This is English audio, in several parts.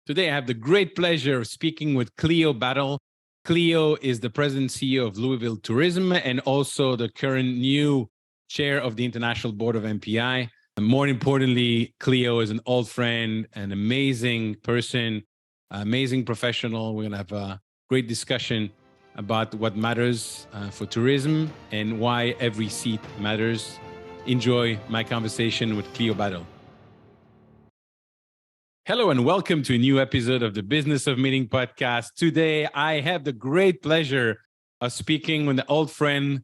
Today, I have the great pleasure of speaking with Cleo Battle. Cleo is the president and CEO of Louisville Tourism and also the current new chair of the International Board of MPI. And more importantly, Cleo is an old friend, an amazing person, amazing professional. We're going to have a great discussion about what matters for tourism and why every seat matters. Enjoy my conversation with Cleo Battle. Hello and welcome to a new episode of the Business of Meeting podcast. Today, I have the great pleasure of speaking with an old friend,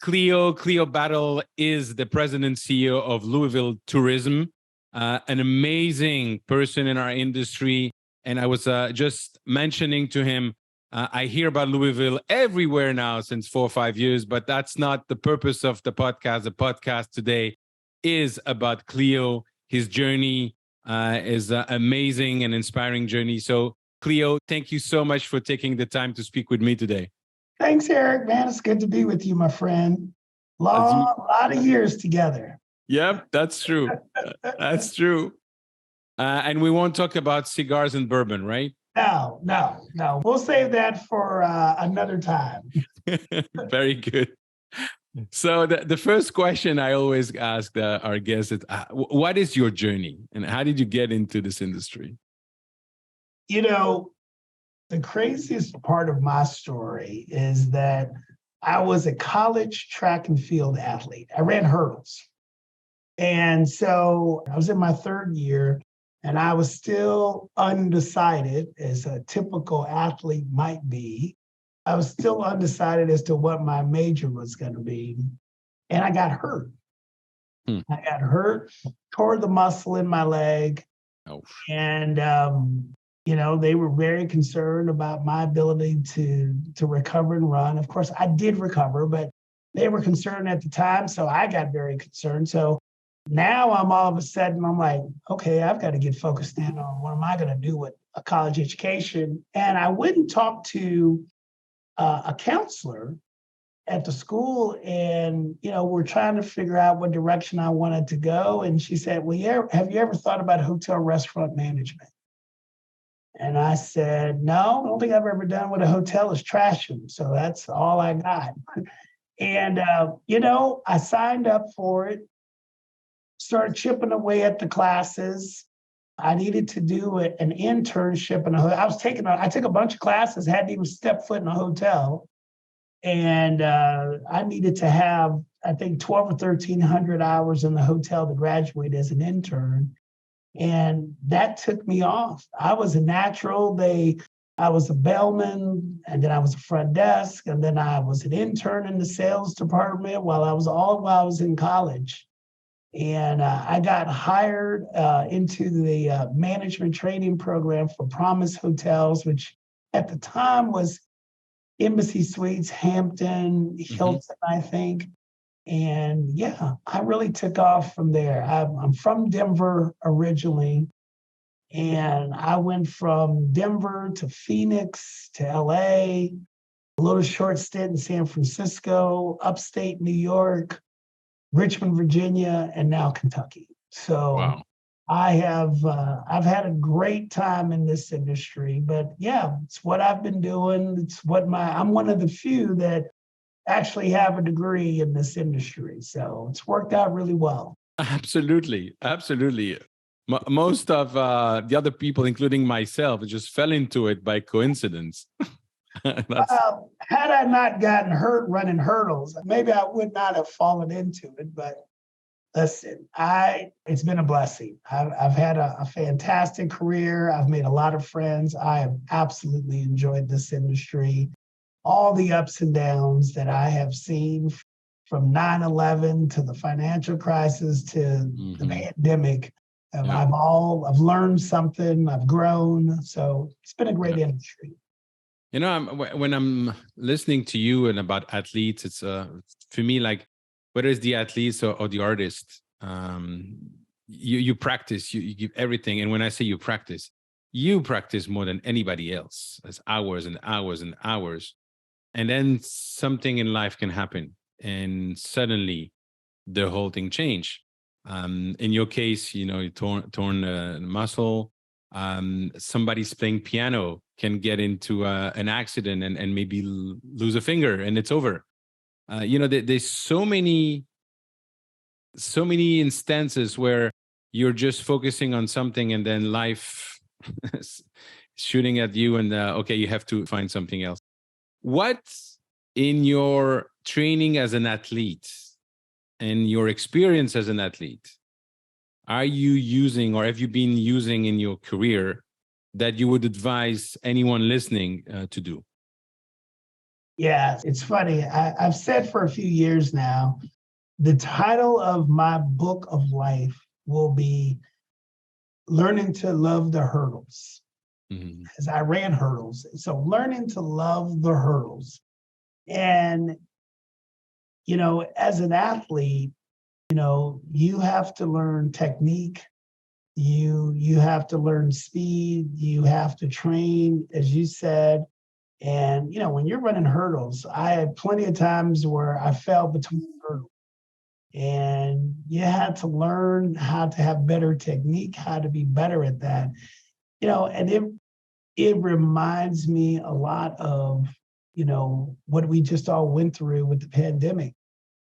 Cleo. Cleo Battle is the president and CEO of Louisville Tourism, an amazing person in our industry. And I was just mentioning to him, I hear about Louisville everywhere now since 4 or 5 years, but that's not the purpose of the podcast. The podcast today is about Cleo, his journey, is an amazing and inspiring journey. So, Cleo, thank you so much for taking the time to speak with me today. Thanks, Eric. Man, it's good to be with you, my friend. A lot of years together. Yep, that's true. That's true. And we won't talk about cigars and bourbon, right? No. We'll save that for another time. Very good. So the first question I always ask our guests is, what is your journey and how did you get into this industry? You know, the craziest part of my story is that I was a college track and field athlete. I ran hurdles. And so I was in my third year and I was still undecided, as a typical athlete might be. I was still undecided as to what my major was going to be. And I got hurt. I got hurt, tore the muscle in my leg. Oh. And, they were very concerned about my ability to recover and run. Of course, I did recover, but they were concerned at the time. So I got very concerned. So now I'm all of a sudden, I'm like, okay, I've got to get focused in on what am I going to do with a college education. And I went and talked to a counselor at the school, and we're trying to figure out what direction I wanted to go. And she said, "Well, yeah, have you ever thought about hotel restaurant management?" And I said, "No, I don't think I've ever done what a hotel is trashing. So that's all I got." And I signed up for it, started chipping away at the classes. I needed to do an internship in a hotel. I took a bunch of classes, hadn't even stepped foot in a hotel. And I needed to have, I think, 12 or 1,300 hours in the hotel to graduate as an intern. And that took me off. I was a natural. I was a bellman, and then I was a front desk, and then I was an intern in the sales department while I was in college. And I got hired into the management training program for Promise Hotels, which at the time was Embassy Suites, Hampton, Hilton, I think. And yeah, I really took off from there. I'm from Denver originally. And I went from Denver to Phoenix to LA, a little short stint in San Francisco, upstate New York, Richmond, Virginia, and now Kentucky. So wow. I've had a great time in this industry, but yeah, it's what I've been doing. I'm one of the few that actually have a degree in this industry. So it's worked out really well. Absolutely. Most of the other people, including myself, just fell into it by coincidence. Well, had I not gotten hurt running hurdles, maybe I would not have fallen into it. But listen, it's been a blessing. I've had a fantastic career. I've made a lot of friends. I have absolutely enjoyed this industry. All the ups and downs that I have seen, from 9/11 to the financial crisis to the pandemic. I've learned something. I've grown. So it's been a great industry. When I'm listening to you and about athletes, it's for me like whether it's the athletes or the artist, you practice, you give everything. And when I say you practice more than anybody else. It's hours and hours and hours. And then something in life can happen, and suddenly the whole thing change. In your case, you torn muscle. Somebody's playing piano can get into an accident and maybe lose a finger and it's over. There's so many instances where you're just focusing on something and then life is shooting at you and okay, you have to find something else. What in your training as an athlete and your experience as an athlete are you using or have you been using in your career that you would advise anyone listening to do? Yeah, it's funny. I've said for a few years now, the title of my book of life will be Learning to Love the Hurdles. Because I ran hurdles. So learning to love the hurdles. And, as an athlete, you have to learn technique. You have to learn speed. You have to train, as you said. And, when you're running hurdles, I had plenty of times where I fell between hurdles. And you had to learn how to have better technique, how to be better at that. And it reminds me a lot of, what we just all went through with the pandemic,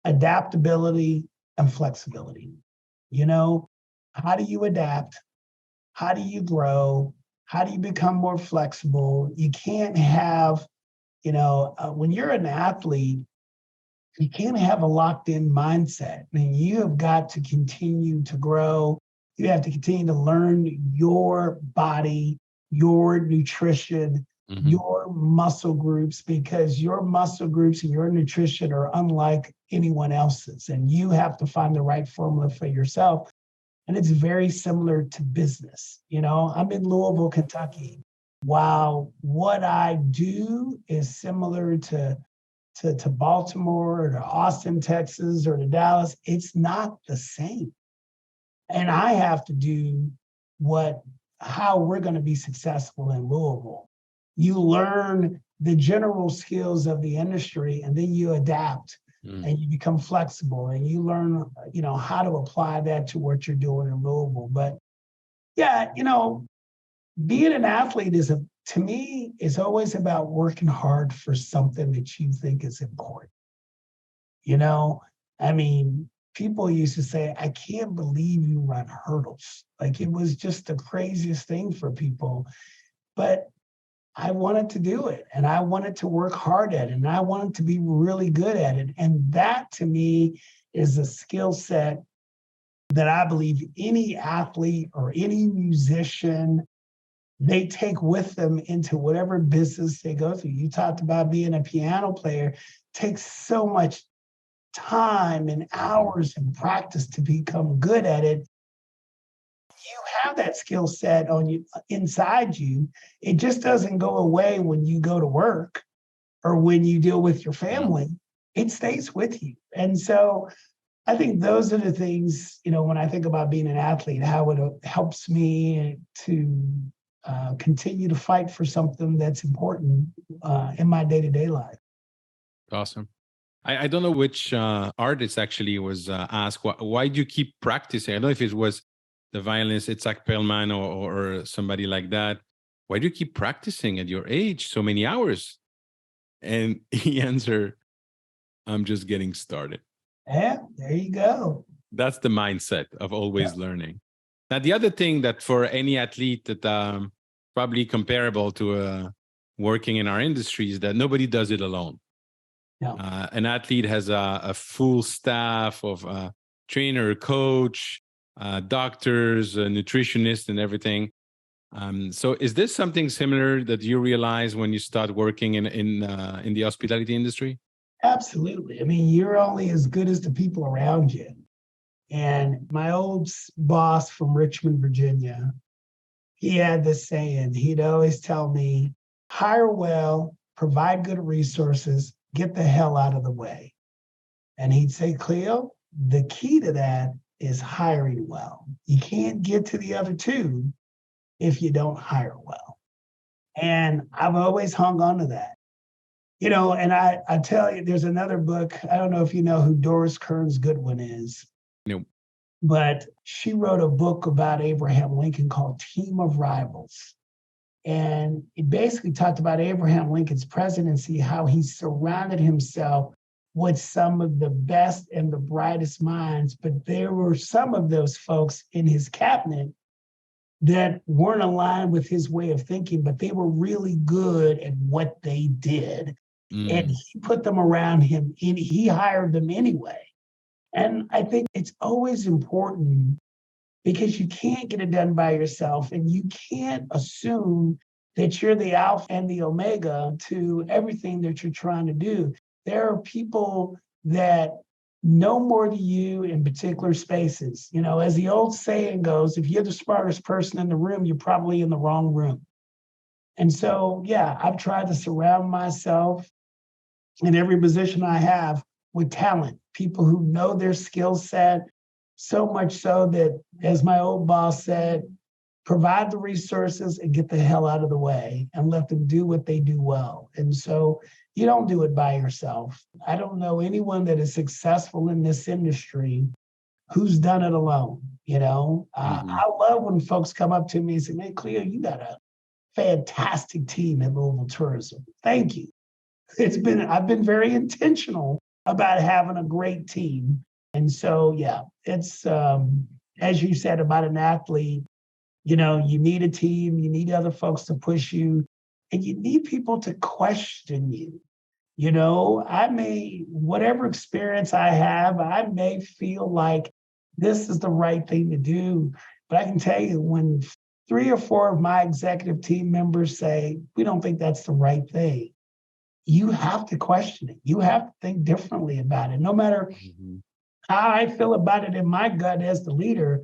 adaptability and flexibility. How do you adapt? How do you grow? How do you become more flexible? You can't have, when you're an athlete, you can't have a locked in mindset. I mean, you have got to continue to grow. You have to continue to learn your body, your nutrition, your muscle groups, because your muscle groups and your nutrition are unlike anyone else's. And you have to find the right formula for yourself. And it's very similar to business. I'm in Louisville, Kentucky. While what I do is similar to Baltimore or to Austin, Texas, or to Dallas, it's not the same. And I have to do how we're going to be successful in Louisville. You learn the general skills of the industry, and then you adapt and you become flexible, and you learn, how to apply that to what you're doing in Louisville. But yeah, being an athlete to me, is always about working hard for something that you think is important. People used to say, I can't believe you run hurdles. Like, it was just the craziest thing for people. But I wanted to do it, and I wanted to work hard at it, and I wanted to be really good at it. And that, to me, is a skill set that I believe any athlete or any musician, they take with them into whatever business they go through. You talked about being a piano player. It takes so much time and hours and practice to become good at it. You have that skill set on you, inside you. It just doesn't go away when you go to work or when you deal with your family. It stays with you. And so I think those are the things, when I think about being an athlete, how it helps me to continue to fight for something that's important in my day-to-day life. Awesome. I don't know which artist actually was asked, why do you keep practicing? I don't know if it was the violinist Itzhak Perlman or somebody like that. Why do you keep practicing at your age so many hours? And he answered, I'm just getting started. Yeah, there you go. That's the mindset of always learning. Now, the other thing that for any athlete that probably comparable to working in our industry is that nobody does it alone. Yeah. An athlete has a full staff of trainer, coach, doctors, nutritionists, and everything. So is this something similar that you realize when you start working in the hospitality industry? Absolutely. I mean, you're only as good as the people around you. And my old boss from Richmond, Virginia, he had this saying. He'd always tell me, hire well, provide good resources, get the hell out of the way. And he'd say, Cleo, the key to that is hiring well. You can't get to the other two if you don't hire well. And I've always hung on to that. And I tell you, there's another book. I don't know if you know who Doris Kearns Goodwin is. Nope. but she wrote a book about Abraham Lincoln called Team of Rivals. And it basically talked about Abraham Lincoln's presidency, how he surrounded himself with some of the best and the brightest minds. But there were some of those folks in his cabinet that weren't aligned with his way of thinking, but they were really good at what they did. And he put them around him and he hired them anyway. And I think it's always important because you can't get it done by yourself and you can't assume that you're the alpha and the omega to everything that you're trying to do. There are people that know more than you in particular spaces. You know, as the old saying goes, if you're the smartest person in the room, you're probably in the wrong room. And so, yeah, I've tried to surround myself in every position I have with talent, people who know their skill set, so much so that, as my old boss said, provide the resources and get the hell out of the way and let them do what they do well. And so you don't do it by yourself. I don't know anyone that is successful in this industry who's done it alone. You know, I love when folks come up to me and say, man, Cleo, you got a fantastic team at Louisville Tourism. Thank you. I've been very intentional about having a great team. And so, yeah, it's, as you said about an athlete, you know, you need a team, you need other folks to push you, and you need people to question you. You know, whatever experience I have, I may feel like this is the right thing to do. But I can tell you, when 3 or 4 of my executive team members say, we don't think that's the right thing, you have to question it. You have to think differently about it. No matter how I feel about it in my gut as the leader,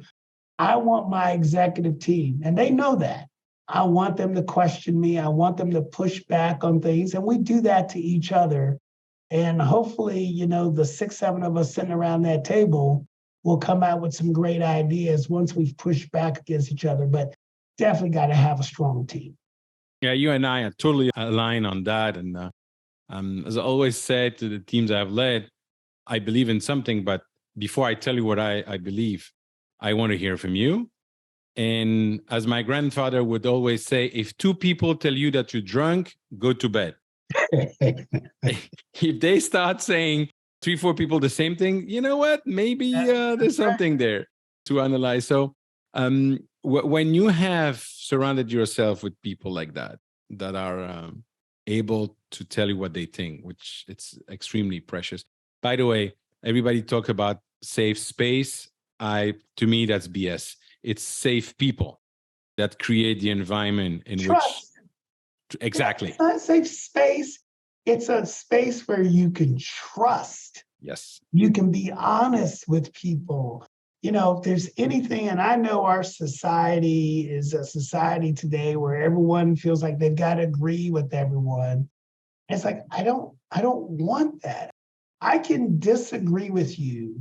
I want my executive team, and they know that. I want them to question me. I want them to push back on things. And we do that to each other. And hopefully, you know, the 6, 7 of us sitting around that table will come out with some great ideas once we've pushed back against each other. But definitely got to have a strong team. Yeah, you and I are totally aligned on that. And as I always said to the teams I've led, I believe in something, but before I tell you what I believe, I want to hear from you. And as my grandfather would always say, if 2 people tell you that you're drunk, go to bed. If they start saying 3, 4 people the same thing, you know what? Maybe there's something there to analyze. So when you have surrounded yourself with people like that are able to tell you what they think, which it's extremely precious. By the way, everybody talk about safe space. To me, that's BS. It's safe people that create the environment in Trust. which exactly. It's not a safe space. It's a space where you can trust. Yes. You can be honest with people. You know, if there's anything, and I know our society is a society today where everyone feels like they've got to agree with everyone. It's like, I don't want that. I can disagree with you.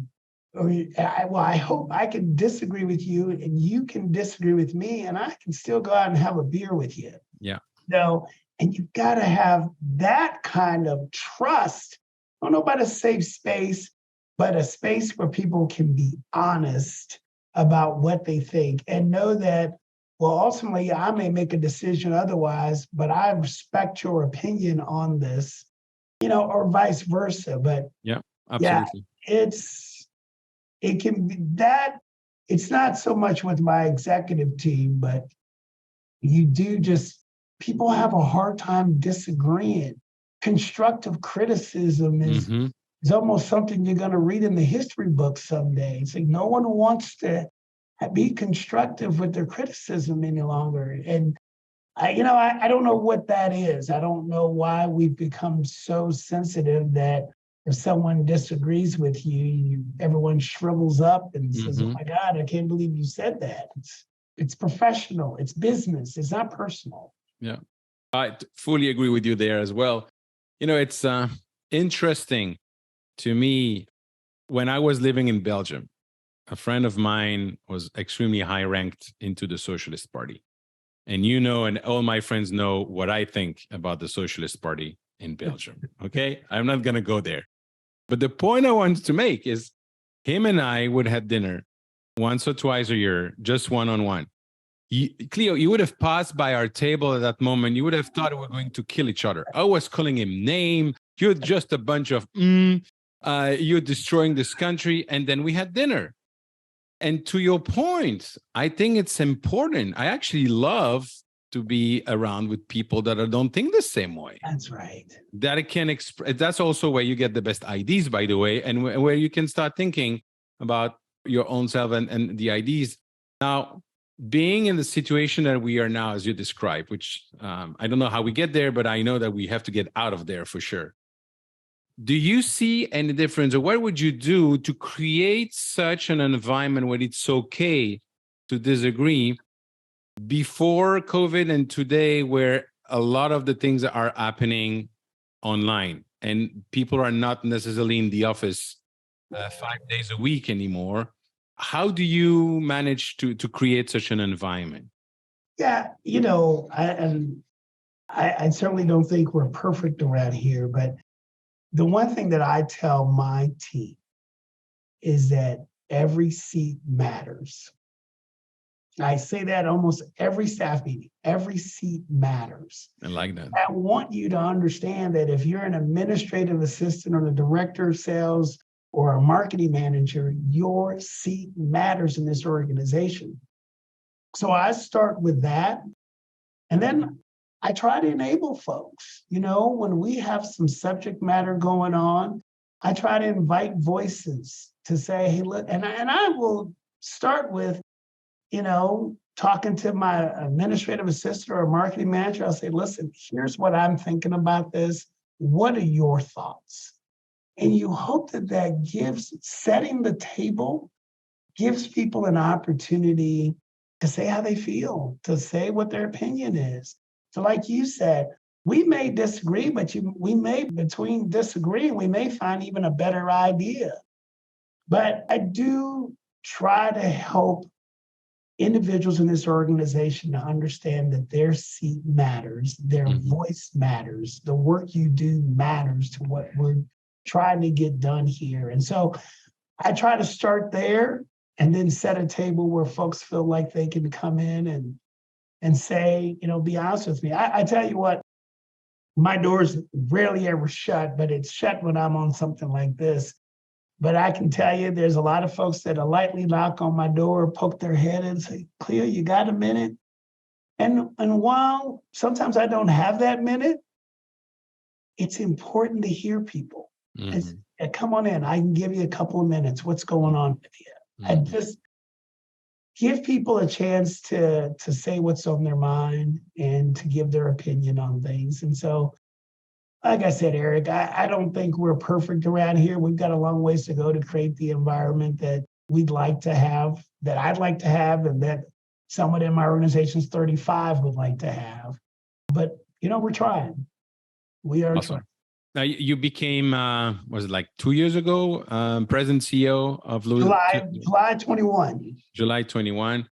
I hope I can disagree with you and you can disagree with me and I can still go out and have a beer with you. Yeah. No, and you've got to have that kind of trust. I don't know about a safe space, but a space where people can be honest about what they think and know that, well, ultimately I may make a decision otherwise, but I respect your opinion on this, you know, or vice versa. But yeah, absolutely. Yeah, it can be that. It's not so much with my executive team, but people have a hard time disagreeing. Constructive criticism is almost something you're going to read in the history books someday. It's like no one wants to be constructive with their criticism any longer. And I don't know what that is. I don't know why we've become so sensitive that if someone disagrees with you, everyone shrivels up and says, oh my God, I can't believe you said that. It's professional, it's business, it's not personal. Yeah, I fully agree with you there as well. You know, it's interesting to me, when I was living in Belgium, a friend of mine was extremely high ranked into the Socialist Party. And you know, and all my friends know what I think about the Socialist Party in Belgium. Okay, I'm not going to go there. But the point I wanted to make is him and I would have dinner Once or twice a year, just one-on-one. Cleo, you would have passed by our table at that moment. You would have thought we were going to kill each other. I was calling him name. You're just a bunch of, you're destroying this country. And then we had dinner. And to your point, I think it's important. I actually love to be around with people that don't think the same way. That's right. That it can express. That's also where you get the best ideas, by the way, and where you can start thinking about your own self and the ideas. Now, being in the situation that we are now, as you described, which I don't know how we get there, but I know that we have to get out of there for sure. Do you see any difference, or what would you do to create such an environment where it's okay to disagree before COVID and today, where a lot of the things are happening online and people are not necessarily in the office 5 days a week anymore? How do you manage to create such an environment? Yeah, I certainly don't think we're perfect around here, but the one thing that I tell my team is that every seat matters. I say that almost every staff meeting, every seat matters. I like that. I want you to understand that if you're an administrative assistant or the director of sales or a marketing manager, your seat matters in this organization. So I start with that. And then I try to enable folks. When we have some subject matter going on, I try to invite voices to say, hey, look, and I will start with, talking to my administrative assistant or marketing manager. I'll say, listen, here's what I'm thinking about this. What are your thoughts? And you hope that setting the table gives people an opportunity to say how they feel, to say what their opinion is. So like you said, we may disagree, but between disagreeing, we may find even a better idea. But I do try to help individuals in this organization to understand that their seat matters, their voice matters, the work you do matters to what we're trying to get done here. And so I try to start there and then set a table where folks feel like they can come in and say, be honest with me. I tell you what, my door's rarely ever shut, but it's shut when I'm on something like this. But I can tell you there's a lot of folks that lightly knock on my door, poke their head and say, Cleo, you got a minute? And while sometimes I don't have that minute, it's important to hear people. Come on in. I can give you a couple of minutes. What's going on with you? And just give people a chance to say what's on their mind and to give their opinion on things. And so, like I said, Eric, I don't think we're perfect around here. We've got a long ways to go to create the environment that we'd like to have, that I'd like to have, and that someone in my organization's 35 would like to have. But, we're trying. We are awesome. trying. Now, you became, was it like 2 years ago, President CEO of Louisville? July 21. July 21.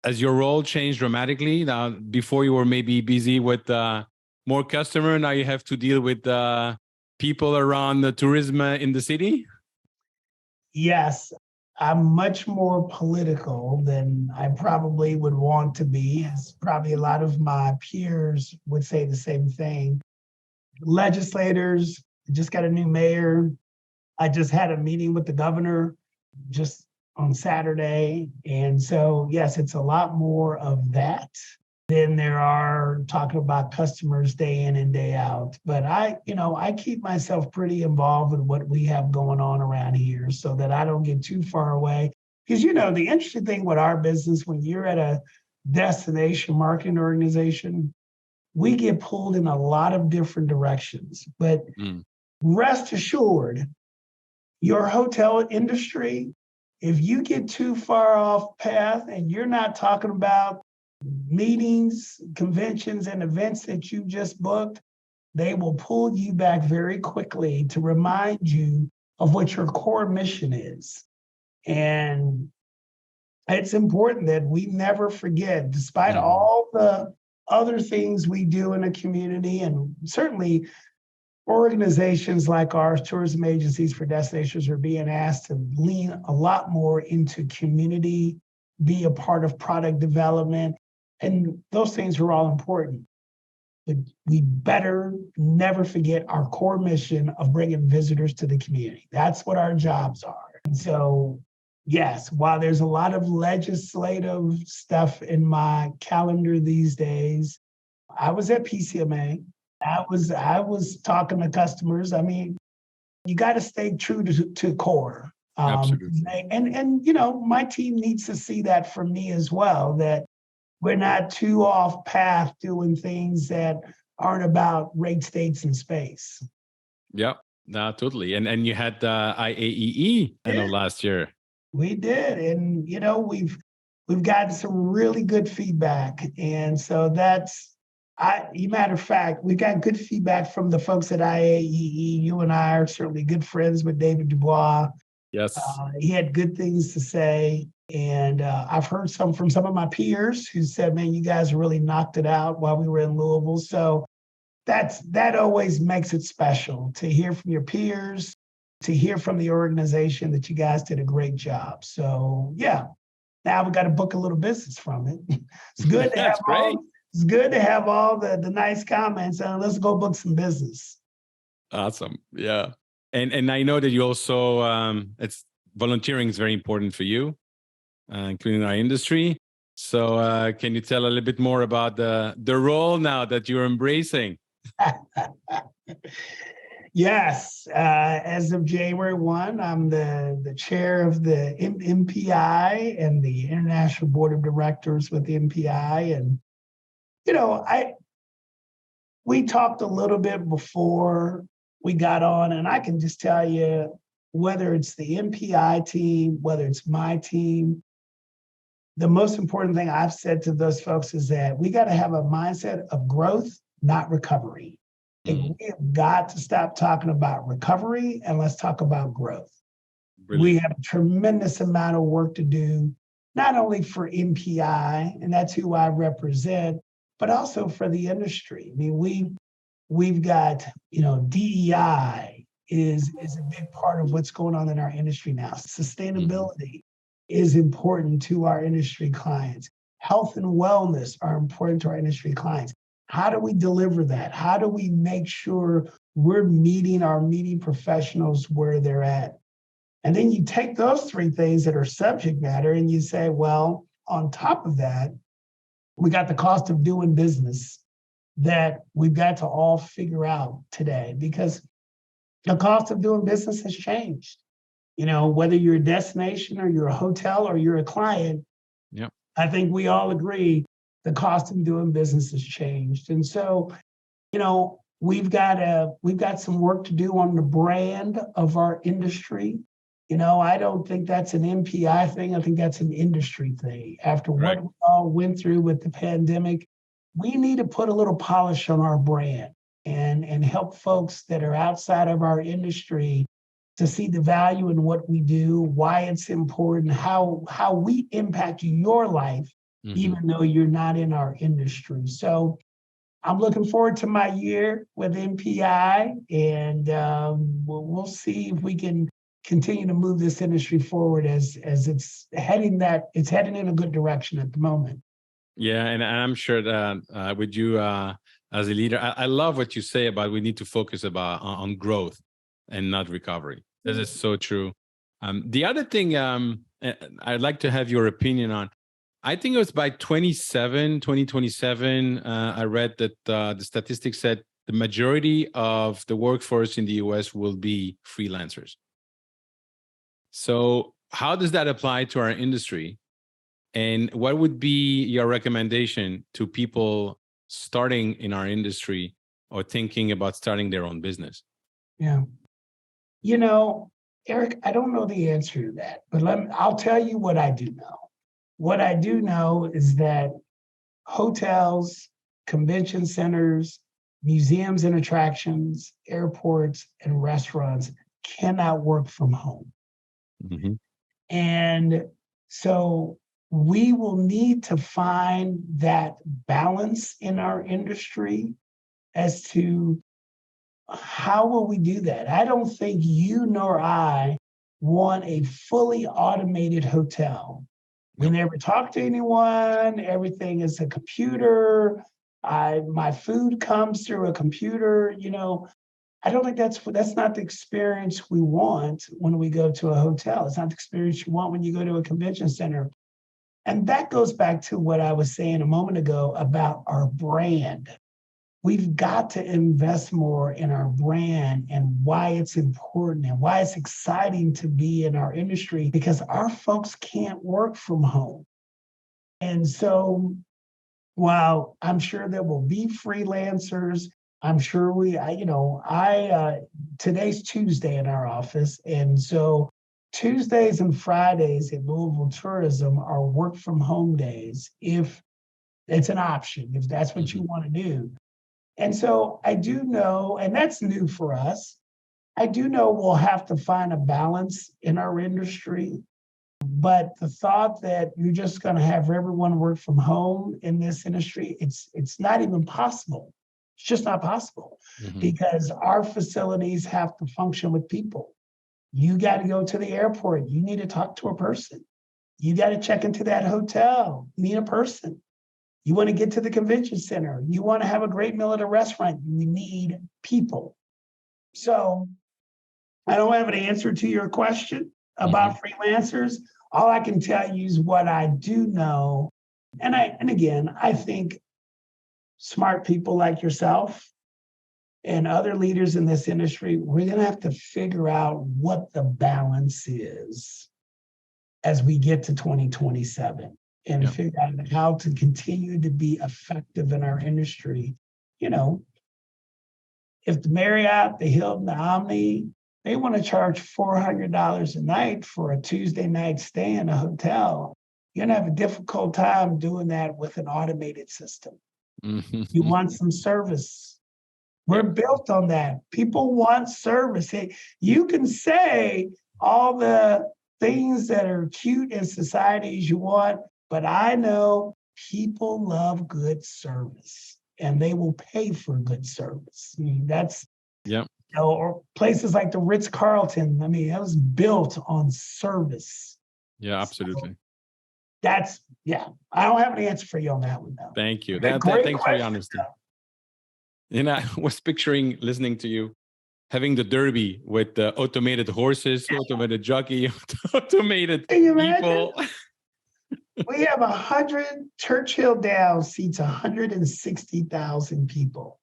Has your role changed dramatically? Now, before you were maybe busy with more customer, now you have to deal with people around the tourism in the city? Yes, I'm much more political than I probably would want to be, as probably a lot of my peers would say the same thing. Legislators, just got a new mayor. I just had a meeting with the governor just on Saturday. And so, yes, it's a lot more of that than there are talking about customers day in and day out. But I keep myself pretty involved with what we have going on around here so that I don't get too far away. Because, the interesting thing with our business, when you're at a destination marketing organization, we get pulled in a lot of different directions. But rest assured, your hotel industry, if you get too far off path and you're not talking about meetings, conventions, and events that you just booked, they will pull you back very quickly to remind you of what your core mission is. And it's important that we never forget, despite all the other things we do in a community, and certainly organizations like ours, tourism agencies for destinations, are being asked to lean a lot more into community, be a part of product development. And those things are all important. But we better never forget our core mission of bringing visitors to the community. That's what our jobs are. And so, yes, while there's a lot of legislative stuff in my calendar these days, I was at PCMA. I was talking to customers. I mean, you got to stay true to core. Absolutely. And my team needs to see that from me as well, that we're not too off path doing things that aren't about rate, states, and space. Yeah, no, totally. And you had IAEE, I know, last year. We did, and we've gotten some really good feedback, and so matter of fact, we got good feedback from the folks at IAEE. You and I are certainly good friends with David Dubois. Yes. He had good things to say. And I've heard from some of my peers who said, man, you guys really knocked it out while we were in Louisville. So that always makes it special to hear from your peers, to hear from the organization that you guys did a great job. So yeah, now we got to book a little business from it. It's good to have great. It's good to have all the nice comments, and let's go book some business. Awesome. Yeah. And I know that you also, it's volunteering is very important for you, including our industry. So can you tell a little bit more about the role now that you're embracing? Yes. As of January 1, I'm the chair of the MPI and the International Board of Directors with the MPI. And, we talked a little bit before we got on, and I can just tell you, whether it's the MPI team, whether it's my team, the most important thing I've said to those folks is that we got to have a mindset of growth, not recovery. We have got to stop talking about recovery and let's talk about growth. Brilliant. We have a tremendous amount of work to do, not only for MPI, and that's who I represent, but also for the industry. I mean, we've got, DEI is a big part of what's going on in our industry now. Sustainability is important to our industry clients. Health and wellness are important to our industry clients. How do we deliver that? How do we make sure we're meeting our meeting professionals where they're at? And then you take those three things that are subject matter and you say, well, on top of that, we got the cost of doing business that we've got to all figure out today, because the cost of doing business has changed. Whether you're a destination or you're a hotel or you're a client, I think we all agree the cost of doing business has changed. And so, we've got some work to do on the brand of our industry. I don't think that's an MPI thing. I think that's an industry thing. After what we all went through with the pandemic, we need to put a little polish on our brand and help folks that are outside of our industry to see the value in what we do, why it's important, how we impact your life, even though you're not in our industry. So I'm looking forward to my year with MPI, and we'll see if we can continue to move this industry forward as it's heading in a good direction at the moment. Yeah, and I'm sure that with you as a leader, I love what you say about we need to focus on growth and not recovery. This is so true. The other thing I'd like to have your opinion on, I think it was by 2027, I read that the statistics said the majority of the workforce in the US will be freelancers. So how does that apply to our industry? And what would be your recommendation to people starting in our industry or thinking about starting their own business? Yeah. Eric, I don't know the answer to that, but I'll tell you what I do know. What I do know is that hotels, convention centers, museums and attractions, airports, and restaurants cannot work from home. And so we will need to find that balance in our industry as to, how will we do that? I don't think you nor I want a fully automated hotel. We never talk to anyone. Everything is a computer. My food comes through a computer. I don't think that's not the experience we want when we go to a hotel. It's not the experience you want when you go to a convention center. And that goes back to what I was saying a moment ago about our brand. We've got to invest more in our brand and why it's important and why it's exciting to be in our industry, because our folks can't work from home. And so while I'm sure there will be freelancers, I'm sure today's Tuesday in our office. And so Tuesdays and Fridays at Louisville Tourism are work from home days, if it's an option, if that's what you want to do. And so I do know, and that's new for us, I do know we'll have to find a balance in our industry. But the thought that you're just going to have everyone work from home in this industry, it's not even possible. It's just not possible because our facilities have to function with people. You got to go to the airport. You need to talk to a person. You got to check into that hotel. You need a person. You want to get to the convention center. You want to have a great meal at a restaurant. You need people. So I don't have an answer to your question about freelancers. All I can tell you is what I do know. And again, I think smart people like yourself and other leaders in this industry, we're going to have to figure out what the balance is as we get to 2027 and figure out how to continue to be effective in our industry. If the Marriott, the Hilton, the Omni, they want to charge $400 a night for a Tuesday night stay in a hotel, you're going to have a difficult time doing that with an automated system. You want some service. We're built on that. People want service. Hey, you can say all the things that are cute in society as you want, but I know people love good service and they will pay for good service. I mean, that's, or places like the Ritz-Carlton. I mean, that was built on service. Yeah, absolutely. So I don't have an answer for you on that one, though. Thank you. Thanks for your honesty. I was picturing listening to you having the derby with the automated horses, automated jockey, automated people. We have 100 Churchill Downs seats 160,000 people.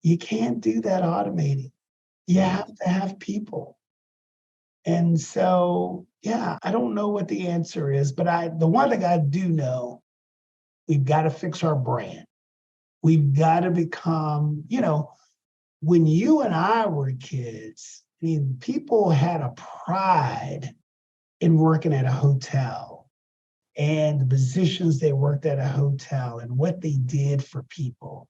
You can't do that automated. You have to have people. And so, I don't know what the answer is, but the one thing I do know, we've got to fix our brand. We've got to become, when you and I were kids, I mean, people had a pride in working at a hotel and the positions they worked at a hotel and what they did for people.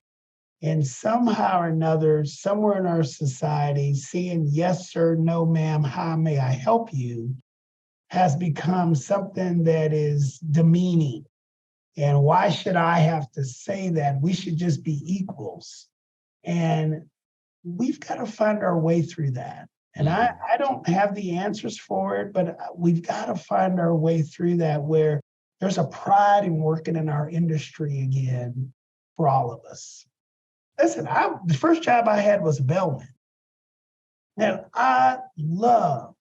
And somehow or another, somewhere in our society, saying yes, sir, no, ma'am, how may I help you has become something that is demeaning. And why should I have to say that? We should just be equals. And we've got to find our way through that. And I don't have the answers for it, but we've got to find our way through that where there's a pride in working in our industry again for all of us. Listen, the first job I had was a bellman. And I love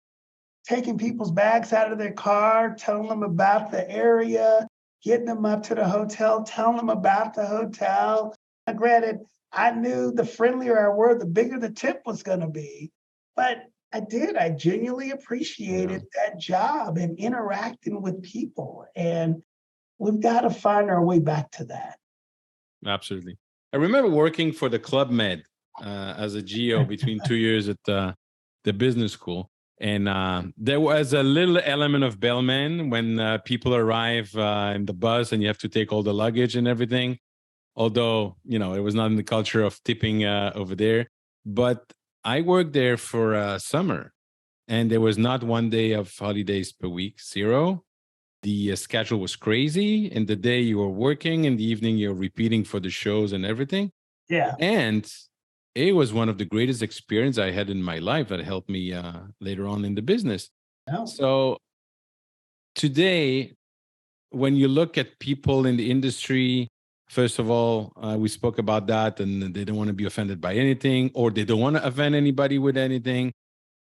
taking people's bags out of their car, telling them about the area, getting them up to the hotel, telling them about the hotel. And granted, I knew the friendlier I were, the bigger the tip was going to be. But I genuinely appreciated that job and interacting with people. And we've got to find our way back to that. Absolutely. I remember working for the Club Med as a GO between 2 years at the business school. And there was a little element of bellman when people arrive in the bus and you have to take all the luggage and everything. Although, it was not in the culture of tipping over there. But I worked there for summer and there was not one day of holidays per week, 0. The schedule was crazy. In the day you were working, in the evening you're repeating for the shows and everything. Yeah. And it was one of the greatest experience I had in my life that helped me later on in the business. Oh, So today, when you look at people in the industry, first of all, we spoke about that, and they don't want to be offended by anything, or they don't want to offend anybody with anything.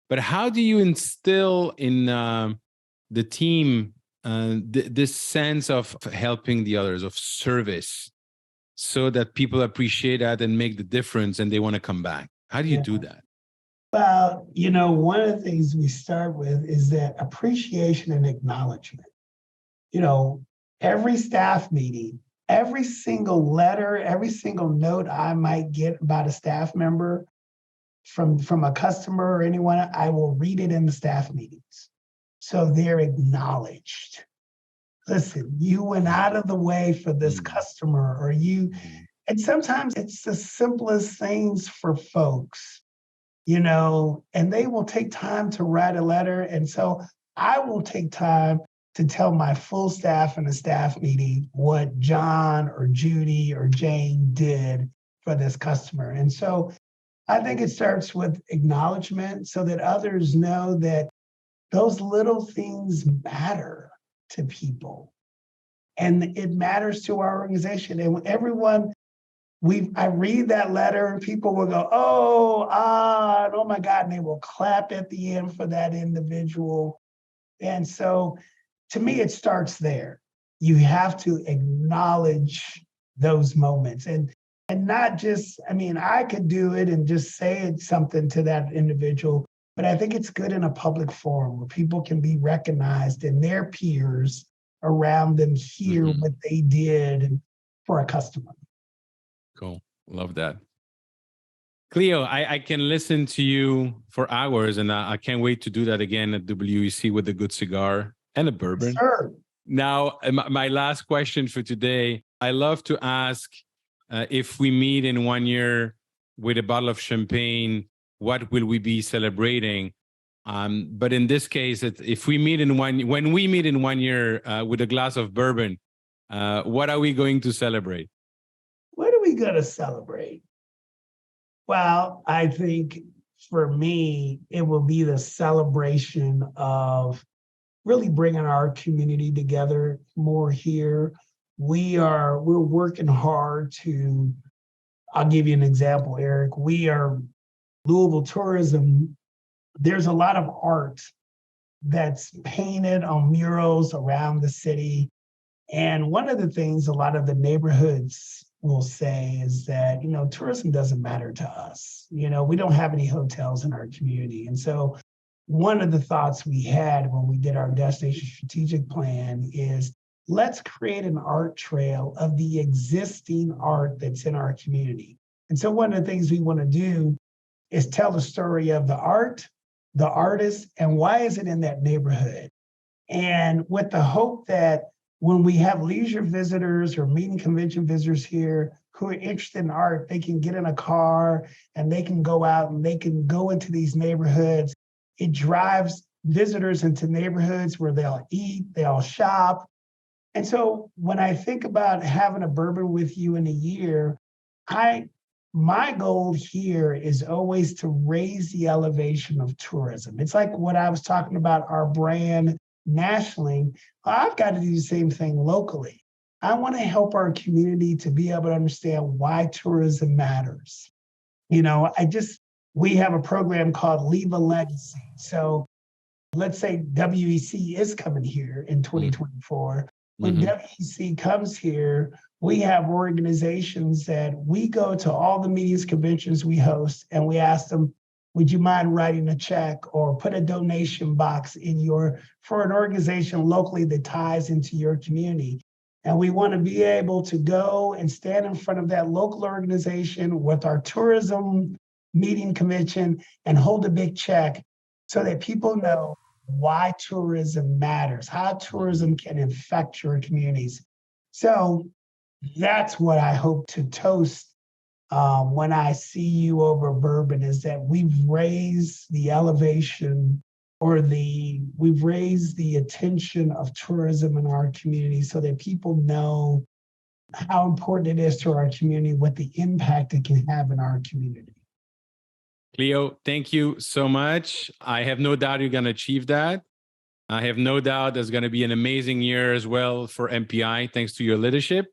But how do you instill in the team this sense of helping the others, of service, so that people appreciate that and make the difference and they want to come back? How do you yeah. do that? Well, one of the things we start with is that appreciation and acknowledgement. You know, every staff meeting, every single letter, every single note I might get about a staff member from a customer or anyone, I will read it in the staff meetings. So they're acknowledged. Listen, you went out of the way for this customer, or and sometimes it's the simplest things for folks, and they will take time to write a letter. And so I will take time to tell my full staff in a staff meeting what John or Judy or Jane did for this customer. And so I think it starts with acknowledgement so that others know that those little things matter to people. And it matters to our organization. And everyone, I read that letter and people will go, and oh my God, and they will clap at the end for that individual. And so to me, it starts there. You have to acknowledge those moments and not just, I could do it and just say something to that individual, but I think it's good in a public forum where people can be recognized and their peers around them hear what they did for a customer. Cool. Love that. Cleo, I can listen to you for hours, and I can't wait to do that again at WEC with a good cigar and a bourbon. Sure. Now, my last question for today, I love to ask if we meet in 1 year with a bottle of champagne, what will we be celebrating? But in this case, if we meet when we meet in 1 year with a glass of bourbon, what are we going to celebrate? What are we going to celebrate? Well, I think for me, it will be the celebration of really bringing our community together more here. We're working hard I'll give you an example, Eric. We are Louisville Tourism. There's a lot of art that's painted on murals around the city. And one of the things a lot of the neighborhoods will say is that, tourism doesn't matter to us. We don't have any hotels in our community. And so one of the thoughts we had when we did our destination strategic plan is let's create an art trail of the existing art that's in our community. And so one of the things we want to do is tell the story of the art, the artist, and why is it in that neighborhood? And with the hope that when we have leisure visitors or meeting convention visitors here who are interested in art, they can get in a car and they can go out and they can go into these neighborhoods. It drives visitors into neighborhoods where they'll eat, they'll shop. And so when I think about having a bourbon with you in a year, my goal here is always to raise the elevation of tourism. It's like what I was talking about, our brand nationally. I've got to do the same thing locally. I want to help our community to be able to understand why tourism matters. We have a program called Leave a Legacy. So let's say WEC is coming here in 2024. When WEC comes here, we have organizations that we go to all the meetings, conventions we host, and we ask them, would you mind writing a check or put a donation box for an organization locally that ties into your community? And we want to be able to go and stand in front of that local organization with our tourism meeting convention and hold a big check so that people know why tourism matters, how tourism can affect your communities. So that's what I hope to toast when I see you over bourbon, is that we've raised the elevation we've raised the attention of tourism in our community so that people know how important it is to our community, what the impact it can have in our community. Cleo, thank you so much. I have no doubt you're going to achieve that. I have no doubt there's going to be an amazing year as well for MPI, thanks to your leadership.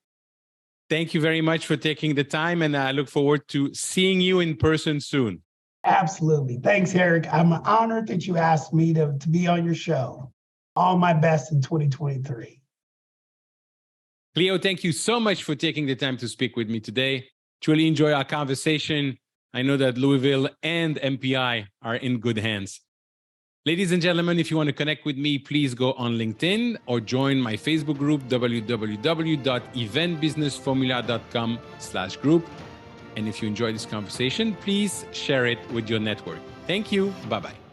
Thank you very much for taking the time, and I look forward to seeing you in person soon. Absolutely. Thanks, Eric. I'm honored that you asked me to be on your show. All my best in 2023. Cleo, thank you so much for taking the time to speak with me today. Truly enjoy our conversation. I know that Louisville and MPI are in good hands. Ladies and gentlemen, if you want to connect with me, please go on LinkedIn or join my Facebook group, www.eventbusinessformula.com/group. And if you enjoyed this conversation, please share it with your network. Thank you. Bye-bye.